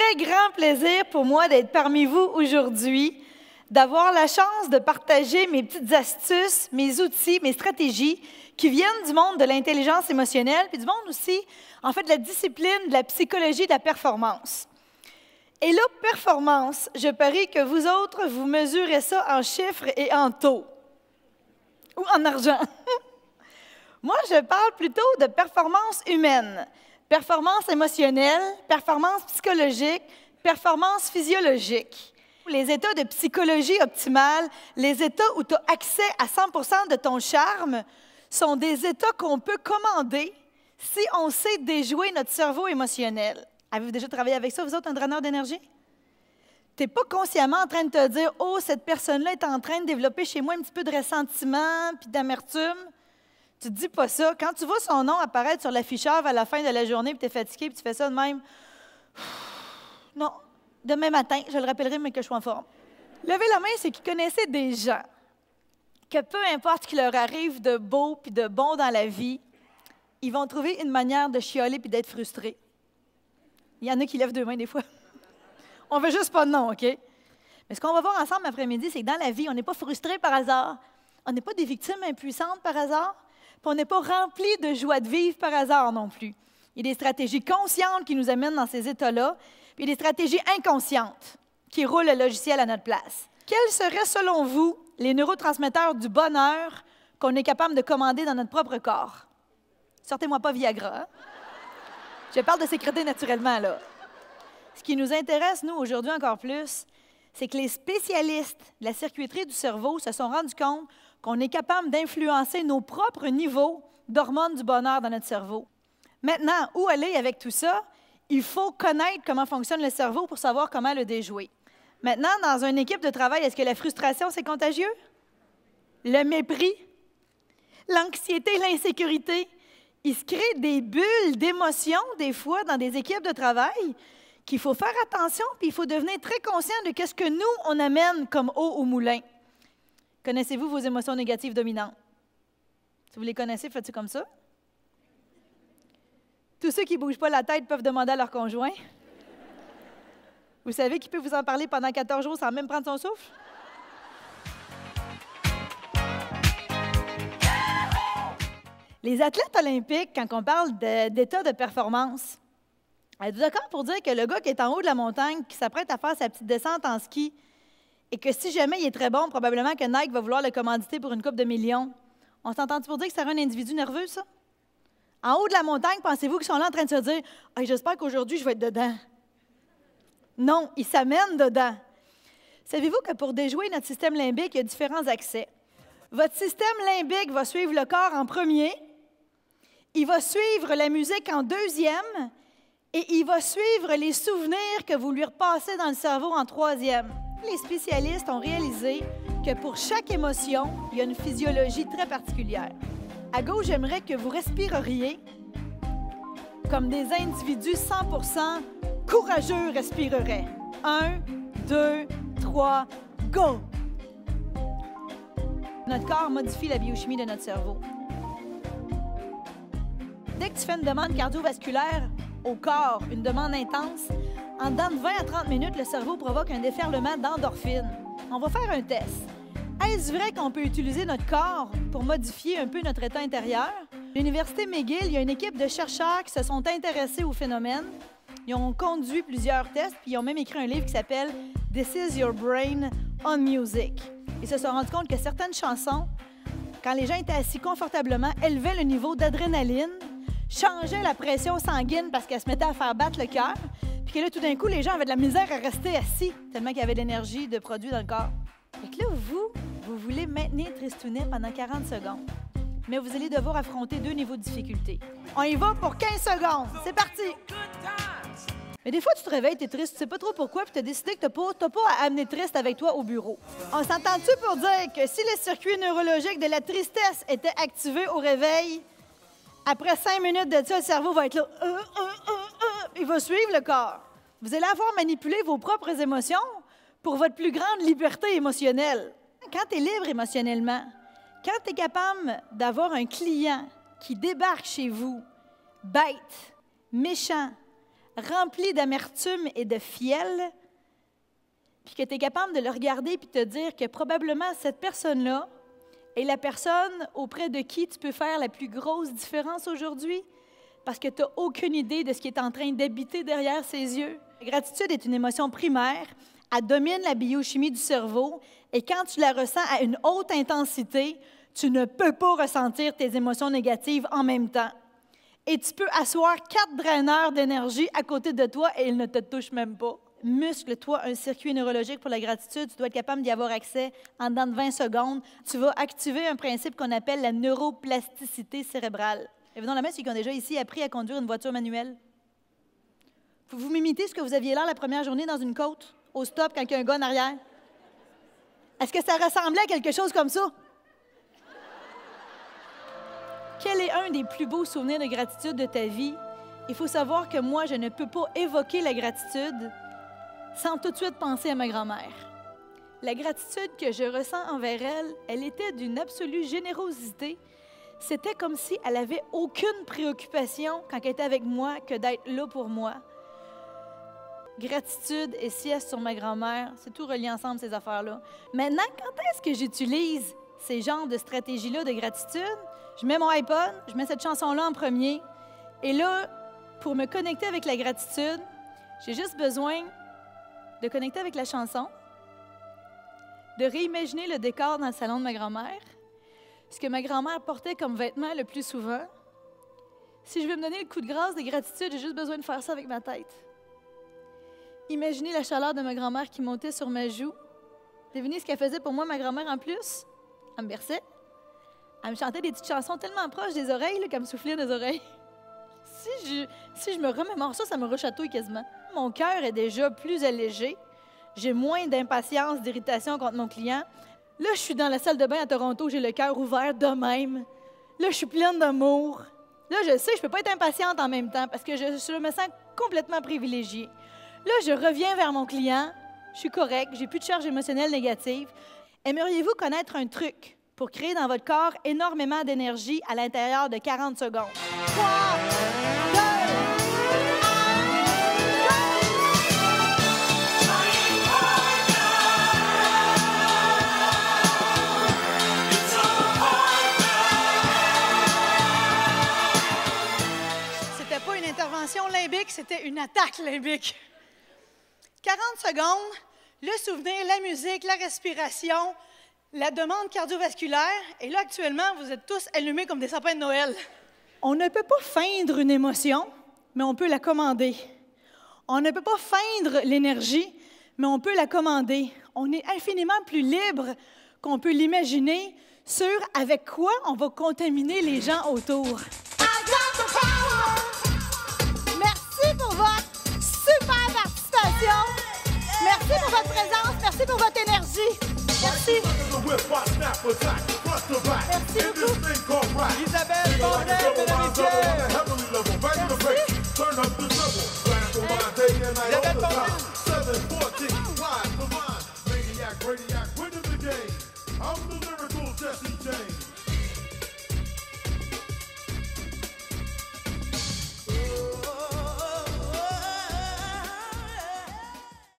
très grand plaisir pour moi d'être parmi vous aujourd'hui, d'avoir la chance de partager mes petites astuces, mes outils, mes stratégies qui viennent du monde de l'intelligence émotionnelle, puis du monde aussi, en fait, de la discipline, de la psychologie, de la performance. Et là, performance, je parie que vous autres, vous mesurez ça en chiffres et en taux, ou en argent. Moi, je parle plutôt de performance humaine, performance émotionnelle, performance psychologique, performance physiologique. Les états de psychologie optimale, les états où tu as accès à 100% de ton charme, sont des états qu'on peut commander si on sait déjouer notre cerveau émotionnel. Avez-vous déjà travaillé avec ça, vous autres, un draineur d'énergie? Tu n'es pas consciemment en train de te dire « Oh, cette personne-là est en train de développer chez moi un petit peu de ressentiment puis d'amertume. » Tu ne te dis pas ça. Quand tu vois son nom apparaître sur l'afficheur à la fin de la journée puis tu es fatigué puis tu fais ça de même « Non, demain matin, je le rappellerai, mais que je sois en forme. » Levez la main, ceux qui connaissaient des gens que peu importe ce qui leur arrive de beau puis de bon dans la vie, ils vont trouver une manière de chialer puis d'être frustrés. Il y en a qui lèvent deux mains des fois. On veut juste pas de nom, OK? Mais ce qu'on va voir ensemble après-midi, c'est que dans la vie, on n'est pas frustré par hasard. On n'est pas des victimes impuissantes par hasard. Puis on n'est pas rempli de joie de vivre par hasard non plus. Il y a des stratégies conscientes qui nous amènent dans ces états-là, puis il y a des stratégies inconscientes qui roulent le logiciel à notre place. Quels seraient, selon vous, les neurotransmetteurs du bonheur qu'on est capable de commander dans notre propre corps? Sortez-moi pas Viagra, hein? Je parle de sécréter naturellement, là. Ce qui nous intéresse, nous, aujourd'hui encore plus, c'est que les spécialistes de la circuiterie du cerveau se sont rendus compte qu'on est capable d'influencer nos propres niveaux d'hormones du bonheur dans notre cerveau. Maintenant, où aller avec tout ça? Il faut connaître comment fonctionne le cerveau pour savoir comment le déjouer. Maintenant, dans une équipe de travail, est-ce que la frustration, c'est contagieux? Le mépris? L'anxiété, l'insécurité? Il se crée des bulles d'émotions, des fois, dans des équipes de travail, qu'il faut faire attention, puis il faut devenir très conscient de ce que nous, on amène comme eau au moulin. Connaissez-vous vos émotions négatives dominantes? Si vous les connaissez, faites-vous comme ça? Tous ceux qui ne bougent pas la tête peuvent demander à leur conjoint. Vous savez qu'il peut vous en parler pendant 14 jours sans même prendre son souffle? Les athlètes olympiques, quand on parle d'état de performance, êtes-vous d'accord pour dire que le gars qui est en haut de la montagne, qui s'apprête à faire sa petite descente en ski, et que si jamais il est très bon, probablement que Nike va vouloir le commanditer pour une coupe de millions, on s'entend-tu pour dire que c'est un individu nerveux, ça? En haut de la montagne, pensez-vous qu'ils sont là en train de se dire « Hey, j'espère qu'aujourd'hui, je vais être dedans. » Non, ils s'amènent dedans. Savez-vous que pour déjouer notre système limbique, il y a différents accès? Votre système limbique va suivre le corps en premier, il va suivre la musique en deuxième et il va suivre les souvenirs que vous lui repassez dans le cerveau en troisième. Les spécialistes ont réalisé que pour chaque émotion, il y a une physiologie très particulière. À gauche, j'aimerais que vous respireriez comme des individus 100% courageux respireraient. 1, 2, 3, go! Notre corps modifie la biochimie de notre cerveau. Dès que tu fais une demande cardiovasculaire au corps, une demande intense, en dedans de 20 à 30 minutes, le cerveau provoque un déferlement d'endorphines. On va faire un test. Est-ce vrai qu'on peut utiliser notre corps pour modifier un peu notre état intérieur? À l'Université McGill, il y a une équipe de chercheurs qui se sont intéressés au phénomène. Ils ont conduit plusieurs tests, puis ils ont même écrit un livre qui s'appelle « This is your brain on music ». Ils se sont rendus compte que certaines chansons, quand les gens étaient assis confortablement, élevaient le niveau d'adrénaline, changeaient la pression sanguine parce qu'elle se mettait à faire battre le cœur, puis que là, tout d'un coup, les gens avaient de la misère à rester assis, tellement qu'il y avait de l'énergie de produit dans le corps. Fait que là, vous voulez maintenir Tristounet pendant 40 secondes, mais vous allez devoir affronter 2 niveaux de difficulté. On y va pour 15 secondes. C'est parti! Mais des fois, tu te réveilles, tu es triste, tu sais pas trop pourquoi, puis tu as décidé que tu n'as pas à amener triste avec toi au bureau. On s'entend-tu pour dire que si le circuit neurologique de la tristesse était activé au réveil, après 5 minutes de ça, le cerveau va être là, il va suivre le corps. Vous allez avoir manipulé vos propres émotions pour votre plus grande liberté émotionnelle. Quand tu es libre émotionnellement, quand tu es capable d'avoir un client qui débarque chez vous, bête, méchant, rempli d'amertume et de fiel, puis que tu es capable de le regarder et de te dire que probablement cette personne-là est la personne auprès de qui tu peux faire la plus grosse différence aujourd'hui parce que tu n'as aucune idée de ce qui est en train d'habiter derrière ses yeux. La gratitude est une émotion primaire, elle domine la biochimie du cerveau et quand tu la ressens à une haute intensité, tu ne peux pas ressentir tes émotions négatives en même temps. Et tu peux asseoir 4 draineurs d'énergie à côté de toi et ils ne te touchent même pas. Muscle-toi un circuit neurologique pour la gratitude. Tu dois être capable d'y avoir accès en dedans de 20 secondes. Tu vas activer un principe qu'on appelle la neuroplasticité cérébrale. Levez-donc la main ceux qui ont déjà ici appris à conduire une voiture manuelle. Vous m'imitez ce que vous aviez l'air la première journée dans une côte, au stop, quand il y a un gars en arrière? Est-ce que ça ressemblait à quelque chose comme ça? Quel est un des plus beaux souvenirs de gratitude de ta vie? Il faut savoir que moi, je ne peux pas évoquer la gratitude sans tout de suite penser à ma grand-mère. La gratitude que je ressens envers elle, elle était d'une absolue générosité. C'était comme si elle n'avait aucune préoccupation quand elle était avec moi que d'être là pour moi. Gratitude et sieste sur ma grand-mère, c'est tout relié ensemble, ces affaires-là. Maintenant, quand est-ce que j'utilise ces genres de stratégies-là de gratitude? Je mets mon iPod, je mets cette chanson-là en premier. Et là, pour me connecter avec la gratitude, j'ai juste besoin de connecter avec la chanson, de réimaginer le décor dans le salon de ma grand-mère, ce que ma grand-mère portait comme vêtement le plus souvent. Si je veux me donner le coup de grâce de gratitude, j'ai juste besoin de faire ça avec ma tête. Imaginez la chaleur de ma grand-mère qui montait sur ma joue. Devinez ce qu'elle faisait pour moi, ma grand-mère, en plus? Elle me berçait. Elle me chantait des petites chansons tellement proches des oreilles, là, qu'elle me soufflait dans les oreilles. Si je me remémore ça, ça me rechatouille quasiment. Mon cœur est déjà plus allégé. J'ai moins d'impatience, d'irritation contre mon client. Là, je suis dans la salle de bain à Toronto, j'ai le cœur ouvert de même. Là, je suis pleine d'amour. Là, je sais, je ne peux pas être impatiente en même temps parce que je me sens complètement privilégiée. Là, je reviens vers mon client. Je suis correcte, j'ai plus de charge émotionnelle négative. Aimeriez-vous connaître un truc pour créer dans votre corps énormément d'énergie à l'intérieur de 40 secondes? 3, 2, 1. C'était pas une intervention limbique, c'était une attaque limbique. 40 secondes, le souvenir, la musique, la respiration, la demande cardiovasculaire. Et là, actuellement, vous êtes tous allumés comme des sapins de Noël. On ne peut pas feindre une émotion, mais on peut la commander. On ne peut pas feindre l'énergie, mais on peut la commander. On est infiniment plus libre qu'on peut l'imaginer sur avec quoi on va contaminer les gens autour. Merci pour votre super participation. Merci pour votre présence. Merci pour votre énergie. Merci. Merci beaucoup. Isabelle Bonnet, mesdames et messieurs.